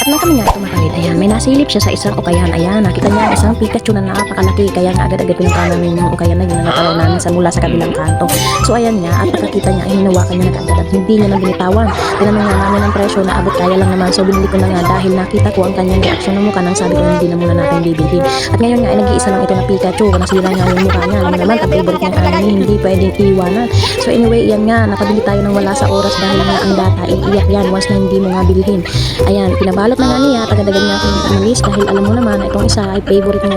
nang kami nga tumakawid, ayan, may nasilip siya sa isang ukayan. Ayan, nakita niya isang Pikachu na napakalaki. Kaya nga agad-agad pinuntahan namin yung ukayan na yun na natalaw namin sa mula sa kabilang kanto. So ayan nga, at pagkakita niya ay hinawakan niya na kaagad at hindi niya na binitawan. Tinanong nga namin ang presyo na abot kaya lang naman. So binili ko na nga dahil nakita ko ang kanyang reaksyon ng mukha nang sabi ko hindi na muna natin bibilhin. At ngayon nga ay nag-iisa lang ito na Pikachu. Nasira nga yung mukha niya. Alam mo naman, ang favorite ng anime, hindi pwedeng iwanan. So anyway, yan nga, nakabili tayo ng wala sa oras dahil nga ang bata ay iiyak yan once na hindi mo nga bilhin. Ayan, pinabalot na nga niya, tagadagan niya akong umalis dahil alam mo naman na itong isa ay favorite niya.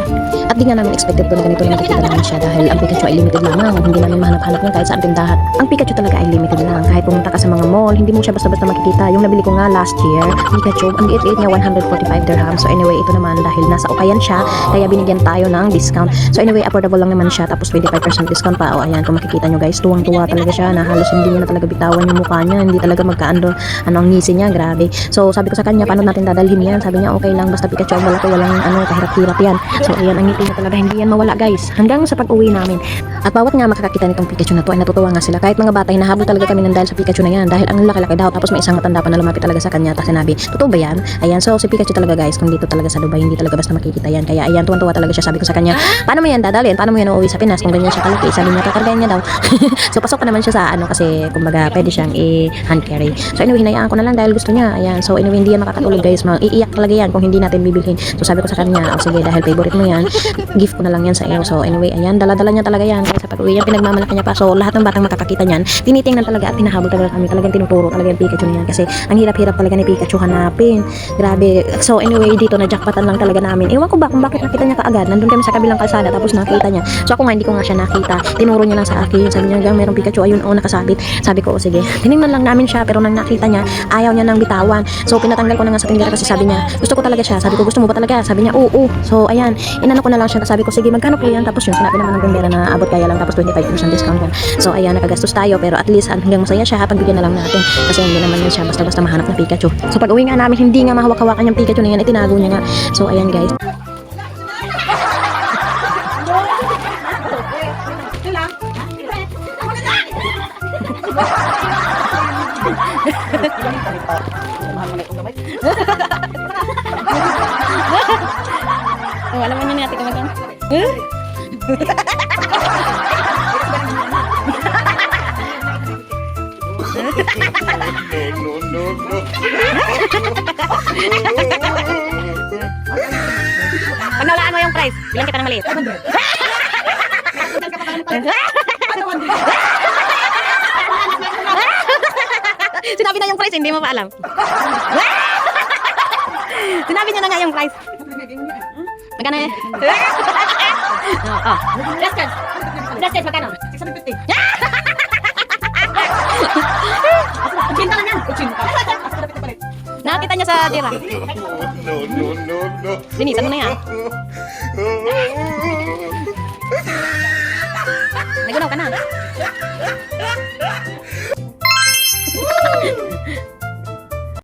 At di nga namin expected ko na ganito na makikita namin siya dahil ang Pikachu ay limited lamang. Hindi namin mahanap-hanap niya kahit saan tindahan. Ang Pikachu talaga ay limited lang. Kahit pumunta ka sa mga mall, hindi mo siya basta-basta makikita. Yung nabili ko nga last year, Pikachu, ang liit-liit niya 145 dirham. So anyway, ito naman dahil nasa ukayan siya, kaya binigyan tayo ng discount. So anyway, affordable lang naman siya, tapos 25% discount pa. O ayan, kung makikita nyo guys, tuwang-tuwa talaga siya na halos hindi niya na talaga bitawan yung mukha niya, hindi talaga magkaando ang ngisi niya, grabe. So sabi ko sa kanya, paano natin dadalhin yan? Sabi niya, okay lang, basta Pikachu ang malaki, walang kahirap-hirap yan. So ayan, ang ngiti niya talaga, hindi yan mawala guys, hanggang sa pag-uwi namin. At bawat nga makakakita nitong Pikachu na to ay natutuwa nga sila. Kahit mga bata, hinahabol talaga kami ng dahil sa Pikachu na yan, dahil ang laki-laki daw. Tapos may isang matanda pa na lumapit talaga sa kanya, tapos sinabi, totoo ba yan? Ayan, so si Pikachu talaga guys, kung dito talaga sa Dubai, hindi talaga basta makikita yan. Kaya ayan, tuwan-tuwa talaga siya. Sabi ko sa kanya, paano mo yan dadalhin? Paano mo yan uuwi sa Pinas kung ganyan siya kalaki? Sabi niya, kakargayan niya daw. So pasok pa naman siya sa kasi kumbaga pwede siyang i-hand carry. So anyway, hinayaan ko na lang dahil gusto niya. Ayan, so anyway, hindi yan makakatulog guys, iiyak talaga yan kung hindi natin bibilhin. So sabi ko sa kanya, oh sige, dahil favorite mo yan, gift ko na lang yan sa iyo. So anyway, ayan, dala-dala niya talaga yan. Kaya sa pag-uwi yan, pinagmamalaki niya pa. So lahat ng batang makakakita niyan, tinitingnan talaga at hinahabol talaga kami. Talagang tinuturo talaga yung Pikachu niyan kasi ang hirap-hirap talaga ni Pikachu hanapin. Grabe. So anyway, dito na jackpotan lang talaga namin. Ewan ko ba kung bakit nakita niya kaagad. Nandun kami sa kabilang kalsada tapos nakita niya. So ako nga hindi ko nga siya nakita. Tinuro niya lang sa akin. Sabi niya, gang merong Pikachu ayun nakasabit. Sabi ko, oh, sige. Tinignan lang namin siya pero nang nakita niya, ayaw niya nang bitawan. So pinatanggal ko na nga sa tindera kasi sabi niya, gusto ko talaga siya. Sabi ko, gusto mo ba talaga? Sabi niya, oo. So ayan, inano ko na lang siya. Sabi ko, sige, magkano po yan? Tapos yun, sinabi naman ng tindera na abot kaya lang tapos 25% discount yan. So ayan, nakagastos tayo pero at least hanggang masaya siya, pagbigyan na lang natin kasi hindi naman yan siya basta-basta mahanap ng Pikachu. So pag uwi nga namin, hindi nga mahawak-hawakan yung Pikachu na yan, itinago niya nga. So ayan guys. Oh, alam mo niya natin kung magkano. Pag nawalaan mo yung price, bilang kita ng maliit. Sinabi na yung price, hindi mo pa alam. Sinabi niya na nga yung price. Magkano eh? Last chance. Last chance, magkano? 650. Cinta lang yan. Nakakita niya sa tira. No. Linisan mo na yan. Nagunaw ka na.